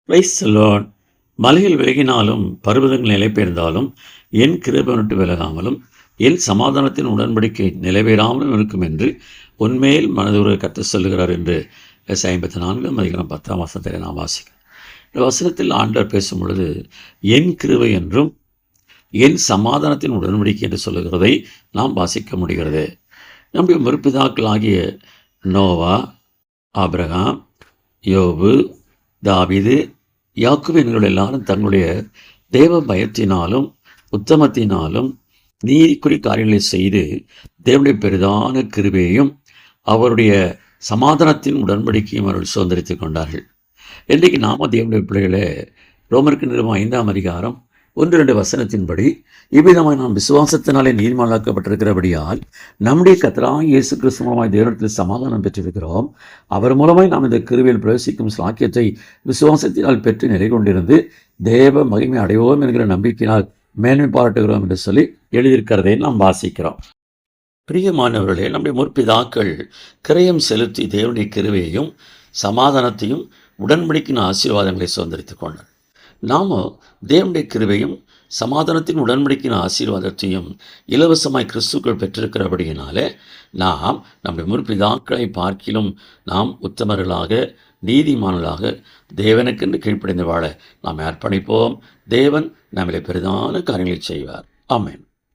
Praise the Lord. மலைகள் விலகினாலும் பர்வதங்கள் நிலைபெயர்ந்தாலும் என் கிருபை விட்டு விலகாமலும் என் சமாதானத்தின் உடன்படிக்கை நிலைபெறாமலும் இருக்கும் என்று உன்மேல் மனதுரை கர்த்தர் சொல்லுகிறார் என்று எசாயா 54 10 வசனத்தை நாம் வாசிக்கிறோம். இந்த வசனத்தில் ஆண்டவர் பேசும் பொழுது என் கிருபை என்றும் என் சமாதானத்தின் உடன்படிக்கை என்று சொல்லுகிறதை நாம் வாசிக்க முடிகிறது. நம்முடைய முற்பிதாக்களாகிய நோவா, ஆபிரகாம், யோபு, தாவீது, யாக்கோபு என்பவர்கள் எல்லாரும் தங்களுடைய தேவ பயத்தினாலும் உத்தமத்தினாலும் நீதிக்குறி காரியங்களை செய்து தேவனுடைய பெரிதான கிருபையையும் அவருடைய சமாதானத்தின் உடன்படிக்கையும் அவர்கள் சுதந்திரித்துக் கொண்டார்கள். இன்றைக்கு நாம தேவனுடைய பிள்ளைகளே, ரோமருக்கு நிருபம் 5ஆம் அதிகாரம் 1-2 வசனத்தின்படி இவ்விதமாக நாம் விசுவாசத்தினாலே நீதிமானாக்கப்பட்டிருக்கிறபடியால் நம்முடைய கர்த்தராகிய இயேசு கிறிஸ்து மூலமாய் தேவனிடத்தில் சமாதானம் பெற்றிருக்கிறோம். அவர் மூலமாய் நாம் இந்த கிருபையில் பிரவேசிக்கும் சாக்கியத்தை விசுவாசத்தினால் பெற்று நிலை கொண்டிருந்து தேவ மகிமை அடைவோம் என்கிற நம்பிக்கையினால் மேன்மை பாராட்டுகிறோம் என்று சொல்லி எழுதியிருக்கிறதை நாம் வாசிக்கிறோம். பிரியமானவர்களே, நம்முடைய முற்பிதாக்கள் கிரயம் செலுத்தி தேவனுடைய கிருபையையும் சமாதானத்தையும் உடன்படிக்கையின் ஆசீர்வாதங்களை சுதந்திரித்துக் கொண்டார். நாமோ தேவனுடைய கிருபையும் சமாதானத்தின் உடன்படிக்கையின் ஆசீர்வாதத்தையும் இலவசமாய் கிறிஸ்துக்கள் பெற்றிருக்கிறபடியினாலே நாம் நம்முடைய முற்பிதாக்களை பார்க்கிலும் நாம் உத்தமர்களாக நீதிமான்களாக தேவனுக்கென்று கீழ்ப்படைந்து வாழ நாம் அர்ப்பணிப்போம். தேவன் நம்மளை பெரிதான காரியங்களை செய்வார். ஆமென்.